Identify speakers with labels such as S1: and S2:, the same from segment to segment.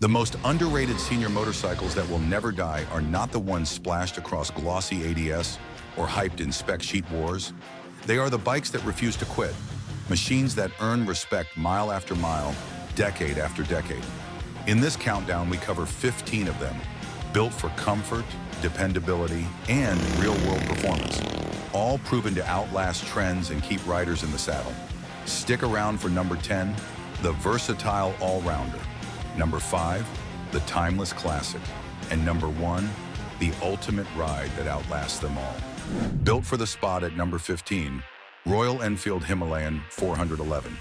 S1: The most underrated senior motorcycles that will never die are not the ones splashed across glossy ADS or hyped in spec sheet wars. They are the bikes that refuse to quit, machines that earn respect mile after mile, decade after decade. In this countdown, we cover 15 of them, built for comfort, dependability, and real-world performance, all proven to outlast trends and keep riders in the saddle. Stick around for number 10, the versatile all-rounder. Number 5, the timeless classic. And number 1, the ultimate ride that outlasts them all. Built for the spot at number 15, Royal Enfield Himalayan 411.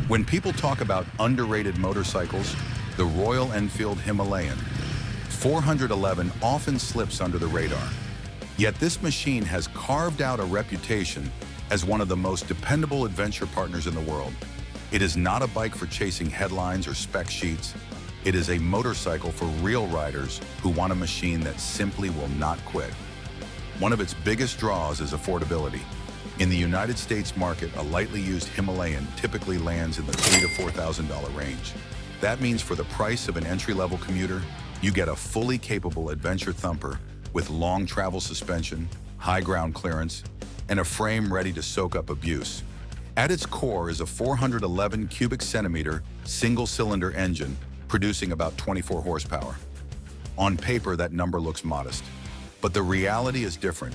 S1: When people talk about underrated motorcycles, the Royal Enfield Himalayan 411 often slips under the radar. Yet this machine has carved out a reputation as one of the most dependable adventure partners in the world. It is not a bike for chasing headlines or spec sheets. It is a motorcycle for real riders who want a machine that simply will not quit. One of its biggest draws is affordability. In the United States market, a lightly used Himalayan typically lands in the $3,000 to $4,000 range. That means for the price of an entry-level commuter, you get a fully capable adventure thumper with long travel suspension, high ground clearance, and a frame ready to soak up abuse. At its core is a 411 cubic centimeter single-cylinder engine producing about 24 horsepower. On paper, that number looks modest, but the reality is different.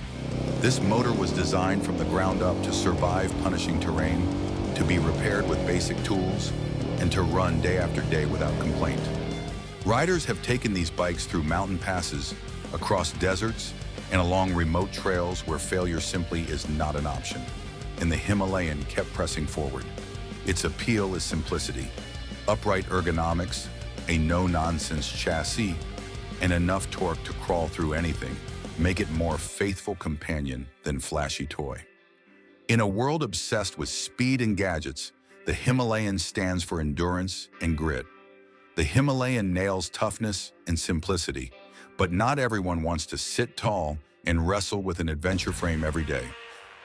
S1: This motor was designed from the ground up to survive punishing terrain, to be repaired with basic tools, and to run day after day without complaint. Riders have taken these bikes through mountain passes, across deserts, and along remote trails where failure simply is not an option. And the Himalayan kept pressing forward. Its appeal is simplicity, upright ergonomics, a no-nonsense chassis, and enough torque to crawl through anything, make it more faithful companion than flashy toy. In a world obsessed with speed and gadgets, the Himalayan stands for endurance and grit. The Himalayan nails toughness and simplicity, but not everyone wants to sit tall and wrestle with an adventure frame every day.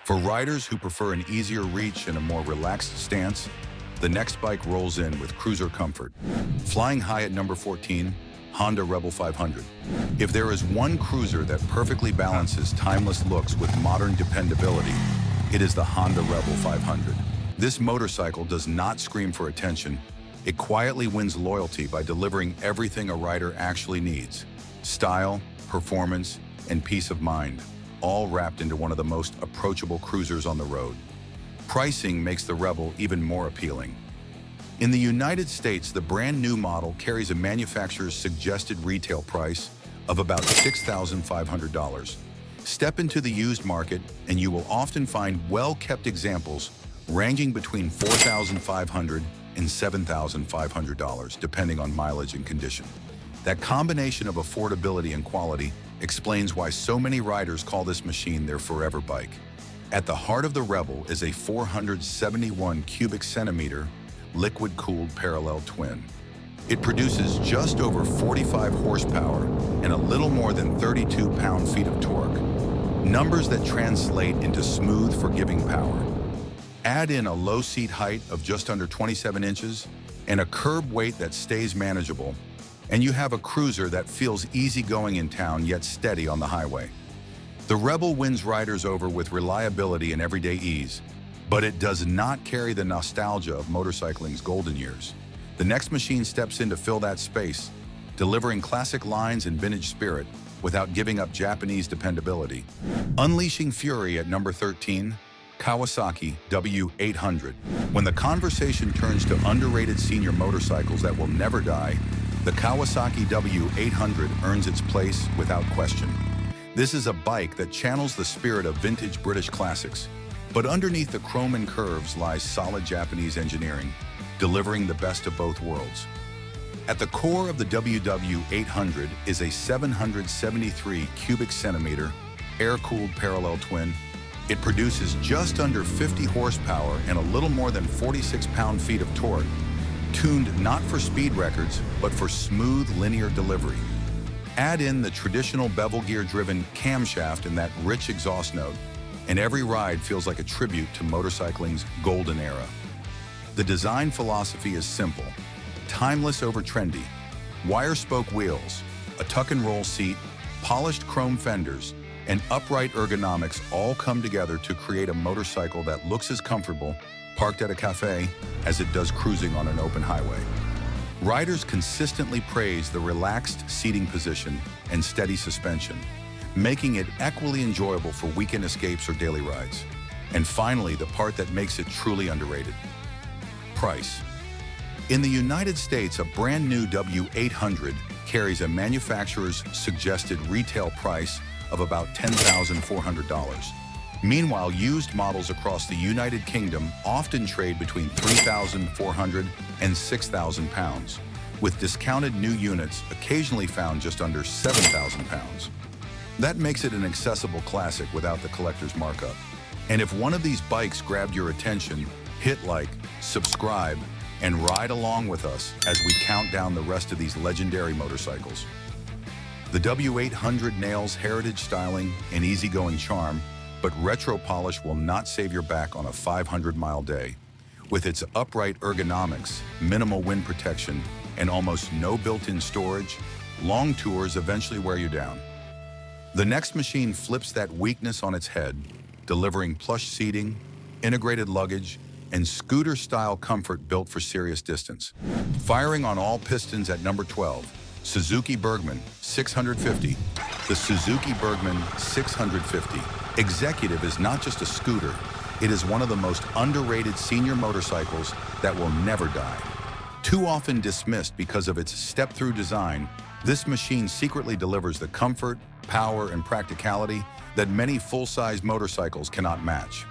S1: For riders who prefer an easier reach and a more relaxed stance, the next bike rolls in with cruiser comfort. Flying high at number 14, Honda Rebel 500. If there is one cruiser that perfectly balances timeless looks with modern dependability, it is the Honda Rebel 500. This motorcycle does not scream for attention. It quietly wins loyalty by delivering everything a rider actually needs: style, performance, and peace of mind, all wrapped into one of the most approachable cruisers on the road. Pricing makes the Rebel even more appealing. In the United States, the brand new model carries a manufacturer's suggested retail price of about $6,500. Step into the used market and you will often find well-kept examples ranging between $4,500 and $7,500, depending on mileage and condition. That combination of affordability and quality explains why so many riders call this machine their forever bike. At the heart of the Rebel is a 471 cubic centimeter liquid-cooled parallel twin. It produces just over 45 horsepower and a little more than 32 pound-feet of torque, numbers that translate into smooth, forgiving power. Add in a low seat height of just under 27 inches and a curb weight that stays manageable, and you have a cruiser that feels easygoing in town yet steady on the highway. The Rebel wins riders over with reliability and everyday ease, but it does not carry the nostalgia of motorcycling's golden years. The next machine steps in to fill that space, delivering classic lines and vintage spirit without giving up Japanese dependability. Unleashing fury at number 13, Kawasaki W800. When the conversation turns to underrated senior motorcycles that will never die, the Kawasaki W800 earns its place without question. This is a bike that channels the spirit of vintage British classics, but underneath the chrome and curves lies solid Japanese engineering, delivering the best of both worlds. At the core of the WW800 is a 773 cubic centimeter air-cooled parallel twin. It produces just under 50 horsepower and a little more than 46 pound-feet of torque, tuned not for speed records, but for smooth linear delivery. Add in the traditional bevel gear-driven camshaft and that rich exhaust note, and every ride feels like a tribute to motorcycling's golden era. The design philosophy is simple: timeless over trendy. Wire spoke wheels, a tuck and roll seat, polished chrome fenders, and upright ergonomics all come together to create a motorcycle that looks as comfortable parked at a cafe as it does cruising on an open highway. Riders consistently praise the relaxed seating position and steady suspension, making it equally enjoyable for weekend escapes or daily rides. And finally, the part that makes it truly underrated: price. In the United States, a brand new W800 carries a manufacturer's suggested retail price of about $10,400. Meanwhile, used models across the United Kingdom often trade between £3,400 and £6,000, with discounted new units occasionally found just under £7,000. That makes it an accessible classic without the collector's markup. And if one of these bikes grabbed your attention, hit like, subscribe, and ride along with us as we count down the rest of these legendary motorcycles. The W800 nails heritage styling and easygoing charm, but retro polish will not save your back on a 500-mile day. With its upright ergonomics, minimal wind protection, and almost no built-in storage, long tours eventually wear you down. The next machine flips that weakness on its head, delivering plush seating, integrated luggage, and scooter-style comfort built for serious distance. Firing on all pistons at number 12, Suzuki Bergman 650. The Suzuki Bergman 650 Executive is not just a scooter, it is one of the most underrated senior motorcycles that will never die. Too often dismissed because of its step-through design, this machine secretly delivers the comfort, power, and practicality that many full-size motorcycles cannot match.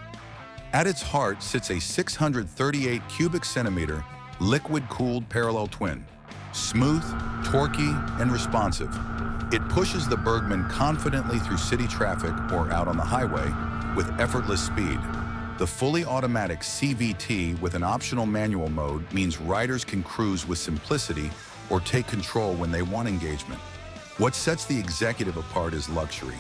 S1: At its heart sits a 638 cubic centimeter liquid-cooled parallel twin. Smooth, torquey, and responsive, it pushes the Bergman confidently through city traffic or out on the highway with effortless speed. The fully automatic CVT with an optional manual mode means riders can cruise with simplicity or take control when they want engagement. What sets the Executive apart is luxury.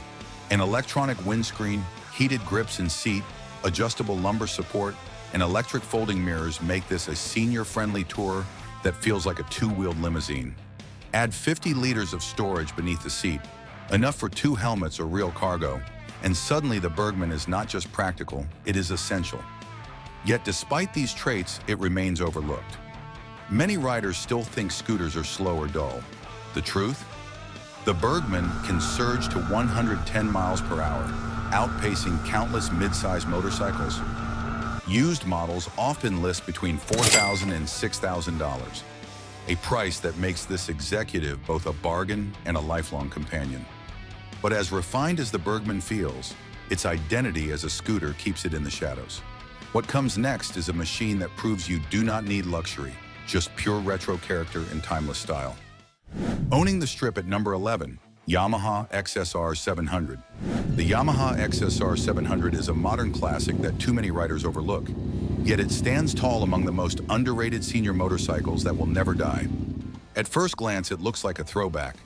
S1: An electronic windscreen, heated grips and seat, adjustable lumbar support, and electric folding mirrors make this a senior-friendly tour that feels like a two-wheeled limousine. Add 50 liters of storage beneath the seat, enough for 2 helmets or real cargo, and suddenly the Bergman is not just practical, it is essential. Yet despite these traits, it remains overlooked. Many riders still think scooters are slow or dull. The truth? The Bergman can surge to 110 miles per hour, outpacing countless midsize motorcycles. Used models often list between $4,000 and $6,000, a price that makes this Executive both a bargain and a lifelong companion. But as refined as the Bergman feels, its identity as a scooter keeps it in the shadows. What comes next is a machine that proves you do not need luxury, just pure retro character and timeless style. Owning the strip at number 11, Yamaha XSR 700. The Yamaha XSR 700 is a modern classic that too many riders overlook, yet it stands tall among the most underrated senior motorcycles that will never die. At first glance, it looks like a throwback,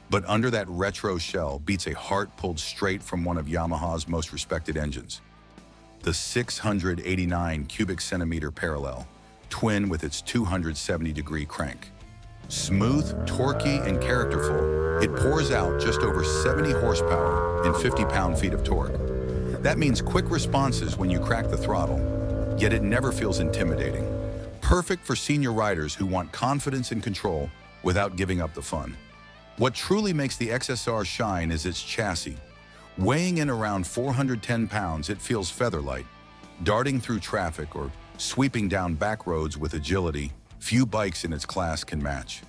S1: but under that retro shell beats a heart pulled straight from one of Yamaha's most respected engines. The 689 cubic centimeter parallel, twin with its 270-degree crank. Smooth, torquey, and characterful, it pours out just over 70 horsepower and 50 pound-feet of torque. That means quick responses when you crack the throttle, yet it never feels intimidating. Perfect for senior riders who want confidence and control without giving up the fun. What truly makes the XSR shine is its chassis. Weighing in around 410 pounds, it feels feather-light. Darting through traffic or sweeping down back roads with agility, few bikes in its class can match.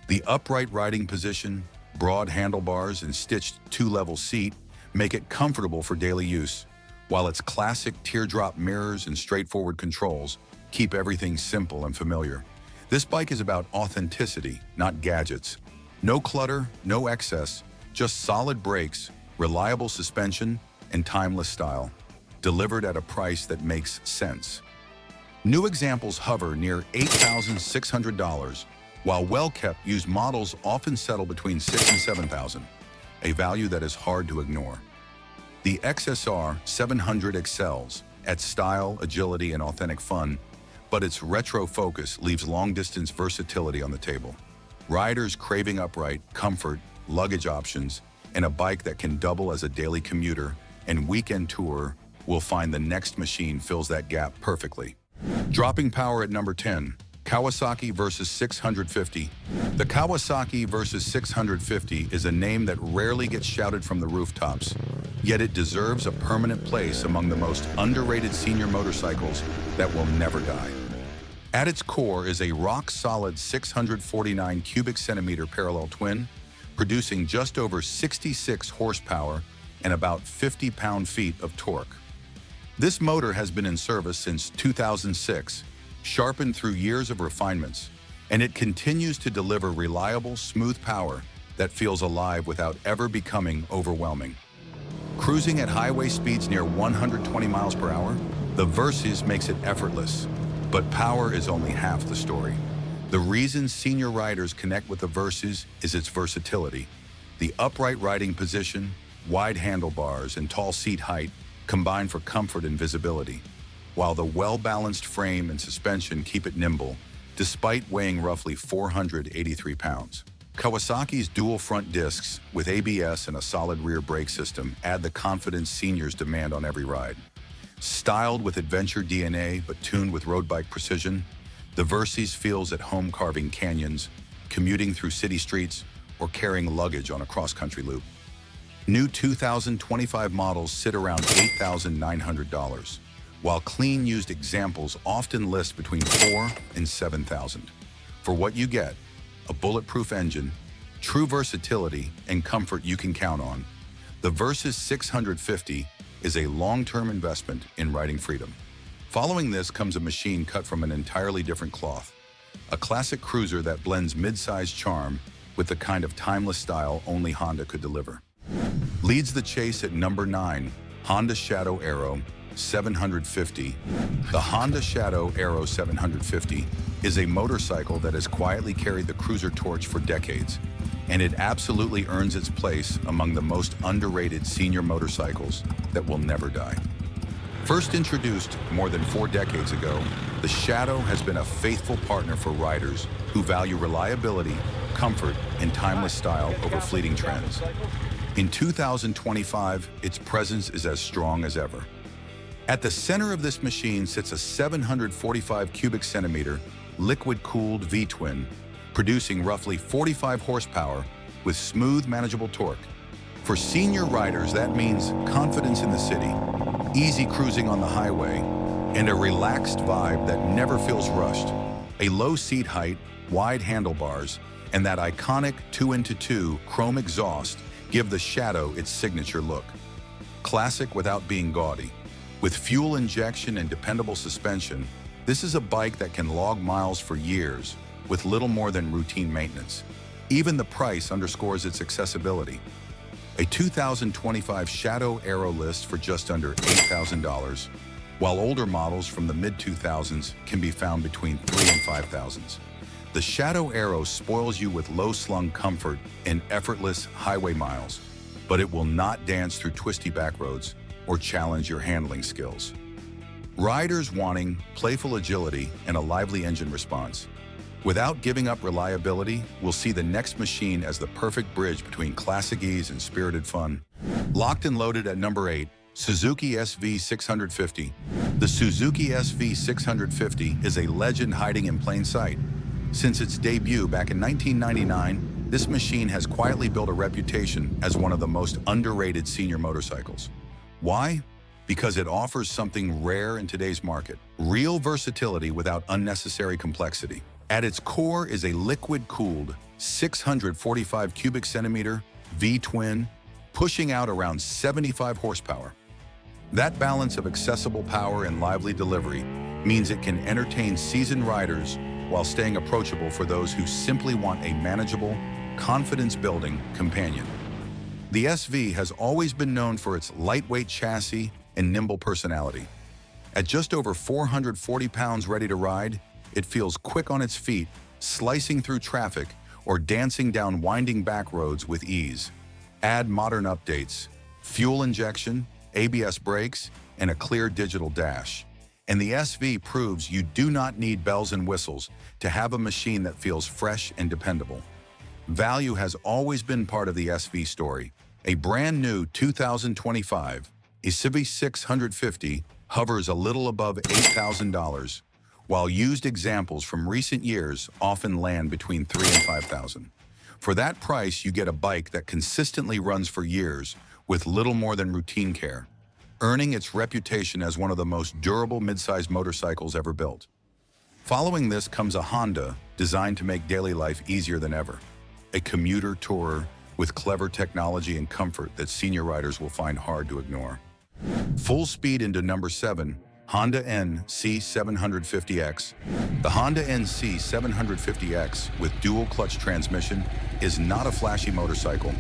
S1: The upright riding position, broad handlebars, and stitched 2-level seat make it comfortable for daily use, while its classic teardrop mirrors and straightforward controls keep everything simple and familiar. This bike is about authenticity, not gadgets. No clutter, no excess, just solid brakes, reliable suspension, and timeless style, delivered at a price that makes sense. New examples hover near $8,600, while well-kept used models often settle between $6,000 and $7,000, a value that is hard to ignore. The XSR 700 excels at style, agility, and authentic fun, but its retro focus leaves long-distance versatility on the table. Riders craving upright, comfort, luggage options, and a bike that can double as a daily commuter and weekend tourer will find the next machine fills that gap perfectly. Dropping power at number 10, Kawasaki versus 650. The Kawasaki versus 650 is a name that rarely gets shouted from the rooftops, yet it deserves a permanent place among the most underrated senior motorcycles that will never die. At its core is a rock-solid 649 cubic centimeter parallel twin, producing just over 66 horsepower and about 50 pound-feet of torque. This motor has been in service since 2006, sharpened through years of refinements, and it continues to deliver reliable, smooth power that feels alive without ever becoming overwhelming. Cruising at highway speeds near 120 miles per hour, the Versys makes it effortless. But power is only half the story. The reason senior riders connect with the Versys is its versatility. The upright riding position, wide handlebars, and tall seat height combine for comfort and visibility, while the well-balanced frame and suspension keep it nimble, despite weighing roughly 483 pounds. Kawasaki's dual front discs with ABS and a solid rear brake system add the confidence seniors demand on every ride. Styled with adventure DNA but tuned with road bike precision, the Versys feels at home carving canyons, commuting through city streets, or carrying luggage on a cross-country loop. New 2025 models sit around $8,900, while clean used examples often list between $4,000 and $7,000. For what you get, a bulletproof engine, true versatility, and comfort you can count on, the Versys 650 is a long-term investment in riding freedom. Following this comes a machine cut from an entirely different cloth, a classic cruiser that blends mid-size charm with the kind of timeless style only Honda could deliver. Leads the chase at number 9, Honda Shadow Aero 750. The Honda Shadow Aero 750 is a motorcycle that has quietly carried the cruiser torch for decades, and it absolutely earns its place among the most underrated senior motorcycles that will never die. First introduced more than 4 decades ago, the Shadow has been a faithful partner for riders who value reliability, comfort, and timeless style over fleeting trends. In 2025, its presence is as strong as ever. At the center of this machine sits a 745 cubic centimeter liquid-cooled V-twin, producing roughly 45 horsepower with smooth, manageable torque. For senior riders, that means confidence in the city, easy cruising on the highway, and a relaxed vibe that never feels rushed. A low seat height, wide handlebars, and that iconic 2x2 chrome exhaust give the Shadow its signature look. Classic without being gaudy. With fuel injection and dependable suspension, this is a bike that can log miles for years with little more than routine maintenance. Even the price underscores its accessibility. A 2025 Shadow Aero lists for just under $8,000, while older models from the mid-2000s can be found between $3,000 and $5,000. The Shadow Aero spoils you with low-slung comfort and effortless highway miles, but it will not dance through twisty back roads or challenge your handling skills. Riders wanting playful agility and a lively engine response. Without giving up reliability, we'll see the next machine as the perfect bridge between classic ease and spirited fun. Locked and loaded at number 8, Suzuki SV650. The Suzuki SV650 is a legend hiding in plain sight. Since its debut back in 1999, this machine has quietly built a reputation as one of the most underrated senior motorcycles. Why? Because it offers something rare in today's market: real versatility without unnecessary complexity. At its core is a liquid-cooled 645 cubic centimeter V-twin, pushing out around 75 horsepower. That balance of accessible power and lively delivery means it can entertain seasoned riders while staying approachable for those who simply want a manageable, confidence-building companion. The SV has always been known for its lightweight chassis and nimble personality. At just over 440 pounds ready to ride, it feels quick on its feet, slicing through traffic or dancing down winding back roads with ease. Add modern updates, fuel injection, ABS brakes, and a clear digital dash, and the SV proves you do not need bells and whistles to have a machine that feels fresh and dependable. Value has always been part of the SV story. A brand new 2025 Civic 650 hovers a little above $8,000, while used examples from recent years often land between $3,000 and $5,000. For that price, you get a bike that consistently runs for years with little more than routine care, earning its reputation as one of the most durable midsize motorcycles ever built. Following this comes a Honda designed to make daily life easier than ever. A commuter tourer with clever technology and comfort that senior riders will find hard to ignore. Full speed into number 7, Honda NC750X. The Honda NC750X with dual clutch transmission is not a flashy motorcycle,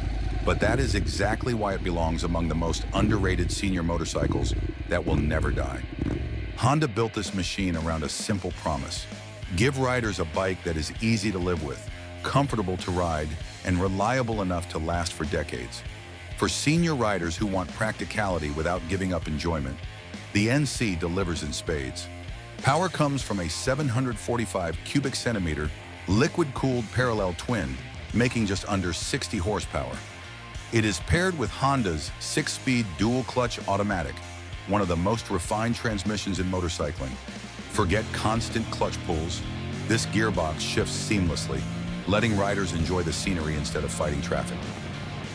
S1: but that is exactly why it belongs among the most underrated senior motorcycles that will never die. Honda built this machine around a simple promise: give riders a bike that is easy to live with, comfortable to ride, and reliable enough to last for decades. For senior riders who want practicality without giving up enjoyment, the NC delivers in spades. Power comes from a 745 cubic centimeter liquid-cooled parallel twin, making just under 60 horsepower. It is paired with Honda's 6-speed dual-clutch automatic, one of the most refined transmissions in motorcycling. Forget constant clutch pulls. This gearbox shifts seamlessly, letting riders enjoy the scenery instead of fighting traffic.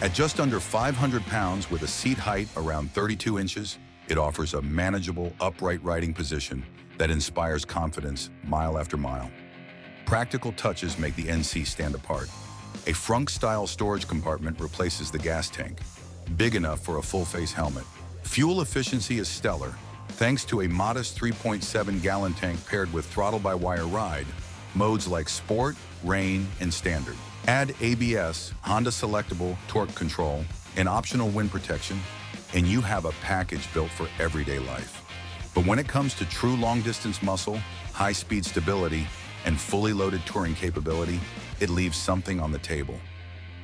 S1: At just under 500 pounds with a seat height around 32 inches, it offers a manageable, upright riding position that inspires confidence mile after mile. Practical touches make the NC stand apart. A frunk-style storage compartment replaces the gas tank, big enough for a full-face helmet. Fuel efficiency is stellar, thanks to a modest 3.7-gallon tank paired with throttle-by-wire ride, modes like Sport, Rain, and Standard. Add ABS, Honda Selectable torque control, and optional wind protection, and you have a package built for everyday life. But when it comes to true long-distance muscle, high-speed stability, and fully loaded touring capability, it leaves something on the table.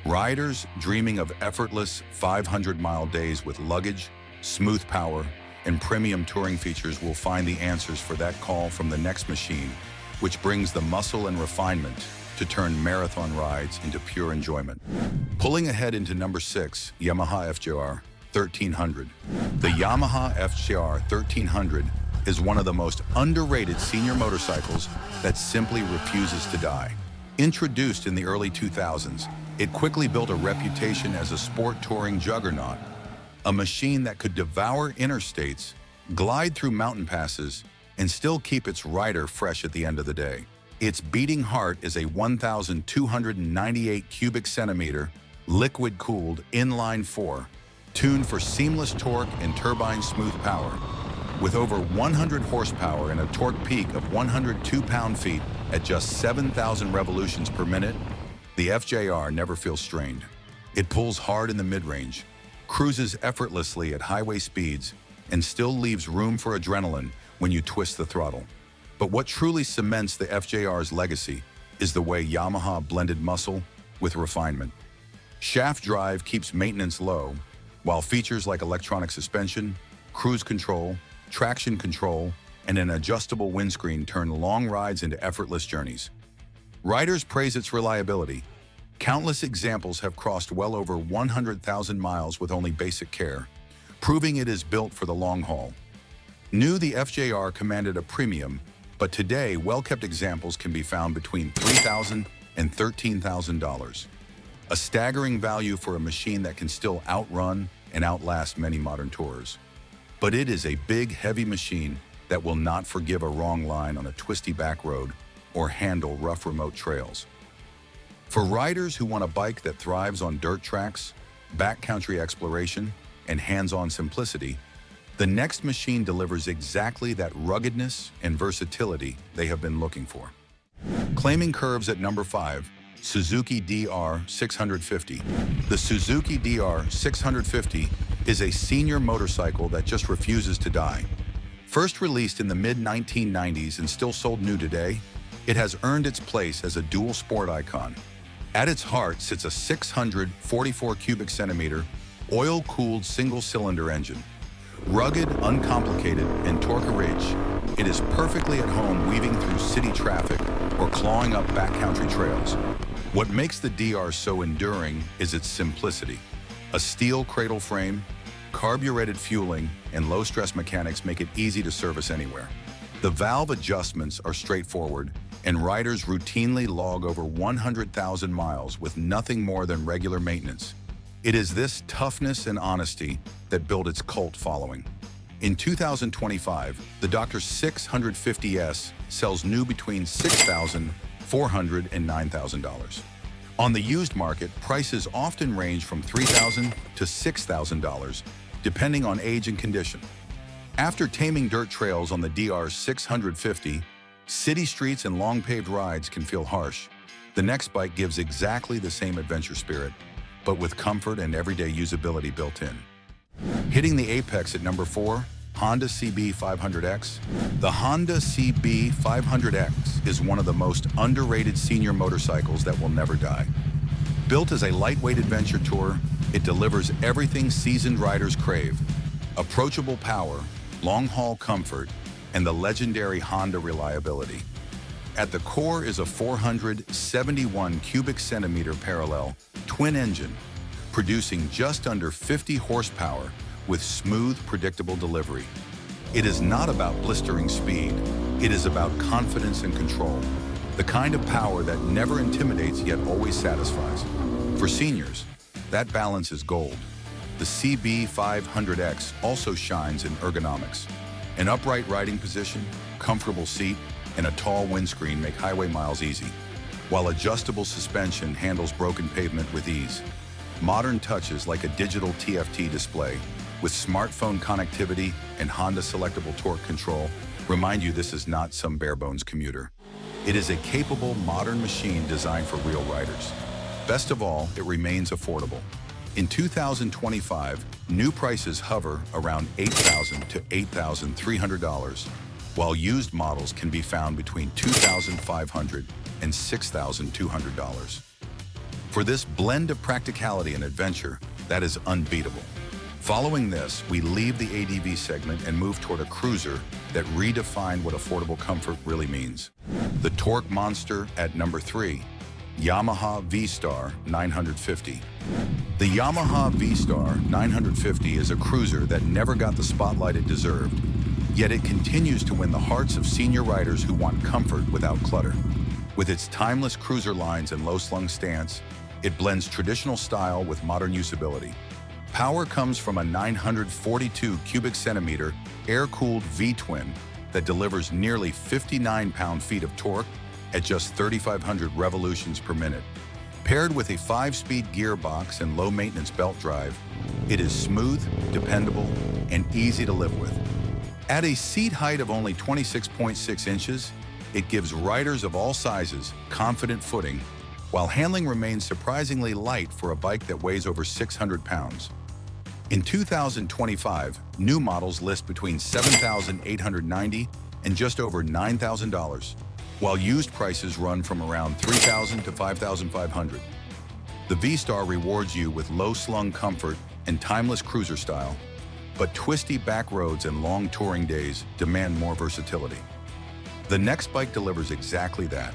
S1: Riders dreaming of effortless 500-mile days with luggage, smooth power, and premium touring features will find the answers for that call from the next machine, which brings the muscle and refinement to turn marathon rides into pure enjoyment. Pulling ahead into number 6, Yamaha FJR 1300. The Yamaha FJR 1300 is one of the most underrated senior motorcycles that simply refuses to die. Introduced in the early 2000s, it quickly built a reputation as a sport touring juggernaut, a machine that could devour interstates, glide through mountain passes, and still keep its rider fresh at the end of the day. Its beating heart is a 1,298 cubic centimeter liquid-cooled inline-4, tuned for seamless torque and turbine-smooth power. With over 100 horsepower and a torque peak of 102 pound-feet at just 7,000 revolutions per minute, the FJR never feels strained. It pulls hard in the mid-range, cruises effortlessly at highway speeds, and still leaves room for adrenaline when you twist the throttle. But what truly cements the FJR's legacy is the way Yamaha blended muscle with refinement. Shaft drive keeps maintenance low, while features like electronic suspension, cruise control, traction control, and an adjustable windscreen turn long rides into effortless journeys. Riders praise its reliability. Countless examples have crossed well over 100,000 miles with only basic care, proving it is built for the long haul. New, the FJR commanded a premium, but today, well-kept examples can be found between $3,000 and $13,000. A staggering value for a machine that can still outrun and outlast many modern tourers. But it is a big, heavy machine that will not forgive a wrong line on a twisty back road or handle rough remote trails. For riders who want a bike that thrives on dirt tracks, backcountry exploration, and hands-on simplicity, the next machine delivers exactly that ruggedness and versatility they have been looking for. Claiming curves at number 5, Suzuki DR650. The Suzuki DR650 is a senior motorcycle that just refuses to die. First released in the mid-1990s and still sold new today, it has earned its place as a dual sport icon. At its heart sits a 644 cubic centimeter, oil-cooled single-cylinder engine. Rugged, uncomplicated, and torque-rich, it is perfectly at home weaving through city traffic or clawing up backcountry trails. What makes the DR so enduring is its simplicity. A steel cradle frame, carbureted fueling, and low-stress mechanics make it easy to service anywhere. The valve adjustments are straightforward, and riders routinely log over 100,000 miles with nothing more than regular maintenance. It is this toughness and honesty that built its cult following. In 2025, the Dr. 650S sells new between $6,400 and $9,000. On the used market, prices often range from $3,000 to $6,000, depending on age and condition. After taming dirt trails on the DR 650, city streets and long paved rides can feel harsh. The next bike gives exactly the same adventure spirit, but with comfort and everyday usability built in. Hitting the apex at number 4, Honda CB500X. The Honda CB500X is one of the most underrated senior motorcycles that will never die. Built as a lightweight adventure tour, it delivers everything seasoned riders crave: approachable power, long-haul comfort, and the legendary Honda reliability. At the core is a 471 cubic centimeter parallel twin engine, producing just under 50 horsepower with smooth, predictable delivery. It is not about blistering speed, it is about confidence and control, the kind of power that never intimidates yet always satisfies. For seniors, that balance is gold. The CB500X also shines in ergonomics. An upright riding position, comfortable seat, and a tall windscreen make highway miles easy, while adjustable suspension handles broken pavement with ease. Modern touches like a digital TFT display with smartphone connectivity and Honda selectable torque control remind you this is not some bare-bones commuter. It is a capable, modern machine designed for real riders. Best of all, it remains affordable. In 2025, new prices hover around $8,000 to $8,300, while used models can be found between $2,500 and $6,200. For this blend of practicality and adventure, that is unbeatable. Following this, we leave the ADV segment and move toward a cruiser that redefined what affordable comfort really means. The torque monster at number 3, Yamaha V-Star 950. The Yamaha V-Star 950 is a cruiser that never got the spotlight it deserved, yet it continues to win the hearts of senior riders who want comfort without clutter. With its timeless cruiser lines and low-slung stance, it blends traditional style with modern usability. Power comes from a 942 cubic centimeter air-cooled V-twin that delivers nearly 59 pound-feet of torque at just 3,500 revolutions per minute. Paired with a 5-speed gearbox and low-maintenance belt drive, it is smooth, dependable, and easy to live with. At a seat height of only 26.6 inches, it gives riders of all sizes confident footing, while handling remains surprisingly light for a bike that weighs over 600 pounds. In 2025, new models list between $7,890 and just over $9,000, while used prices run from around $3,000 to $5,500. The V-Star rewards you with low-slung comfort and timeless cruiser style, but twisty back roads and long touring days demand more versatility. The next bike delivers exactly that: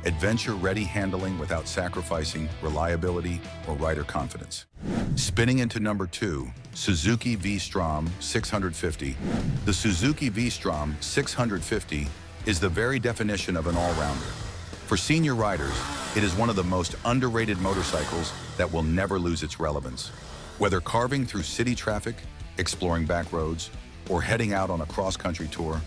S1: adventure-ready handling without sacrificing reliability or rider confidence. Spinning into number 2, Suzuki V-Strom 650. The Suzuki V-Strom 650 is the very definition of an all-rounder. For senior riders, it is one of the most underrated motorcycles that will never lose its relevance. Whether carving through city traffic, exploring back roads, or heading out on a cross-country tour,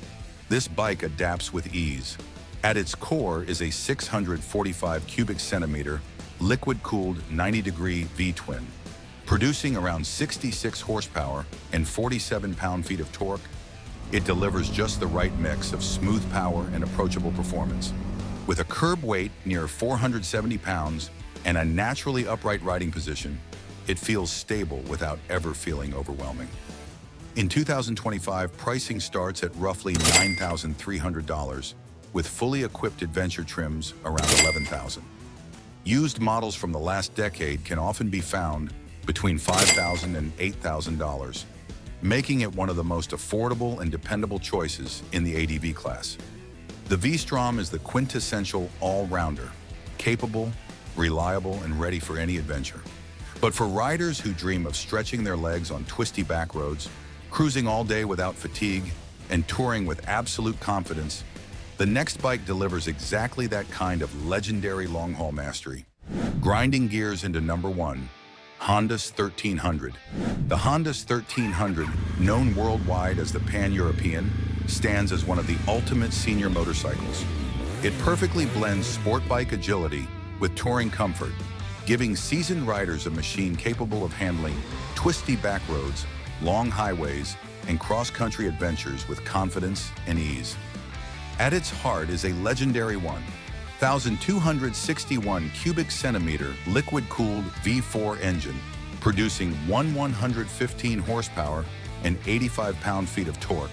S1: this bike adapts with ease. At its core is a 645 cubic centimeter liquid-cooled 90-degree V-twin. Producing around 66 horsepower and 47 pound-feet of torque, it delivers just the right mix of smooth power and approachable performance. With a curb weight near 470 pounds and a naturally upright riding position, it feels stable without ever feeling overwhelming. In 2025, pricing starts at roughly $9,300, with fully equipped adventure trims around $11,000. Used models from the last decade can often be found between $5,000 and $8,000, making it one of the most affordable and dependable choices in the ADV class. The V-Strom is the quintessential all-rounder, capable, reliable, and ready for any adventure. But for riders who dream of stretching their legs on twisty back roads, cruising all day without fatigue, and touring with absolute confidence, the next bike delivers exactly that kind of legendary long-haul mastery. Grinding gears into number 1, Honda ST1300. The Honda ST1300, known worldwide as the Pan-European, stands as one of the ultimate senior motorcycles. It perfectly blends sport bike agility with touring comfort, giving seasoned riders a machine capable of handling twisty back roads, long highways, and cross-country adventures with confidence and ease. At its heart is a legendary 1,261 cubic centimeter liquid-cooled V4 engine, producing 115 horsepower and 85 pound-feet of torque.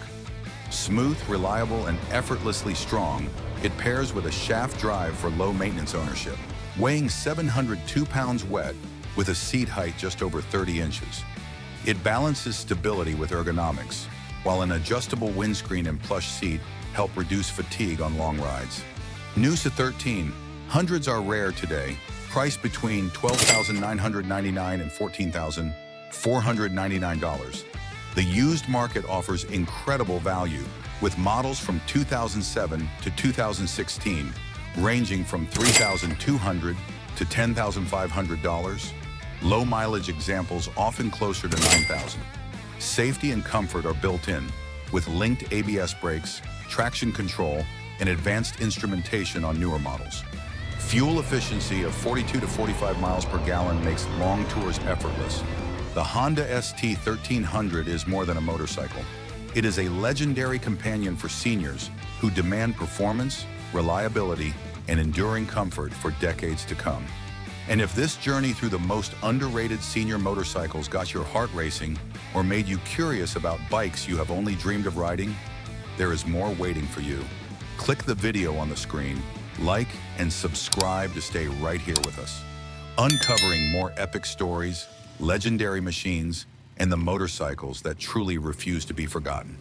S1: Smooth, reliable, and effortlessly strong, it pairs with a shaft drive for low-maintenance ownership. Weighing 702 pounds wet with a seat height just over 30 inches. It balances stability with ergonomics, while an adjustable windscreen and plush seat help reduce fatigue on long rides. New ST1300s are rare today, priced between $12,999 and $14,499. The used market offers incredible value, with models from 2007 to 2016 ranging from $3,200 to $10,500. Low mileage examples often closer to $9,000. Safety and comfort are built in, with linked ABS brakes, traction control, and advanced instrumentation on newer models. Fuel efficiency of 42 to 45 miles per gallon makes long tours effortless. The Honda ST1300 is more than a motorcycle. It is a legendary companion for seniors who demand performance, reliability, and enduring comfort for decades to come. And if this journey through the most underrated senior motorcycles got your heart racing or made you curious about bikes you have only dreamed of riding, there is more waiting for you. Click the video on the screen, like, and subscribe to stay right here with us, uncovering more epic stories, legendary machines, and the motorcycles that truly refuse to be forgotten.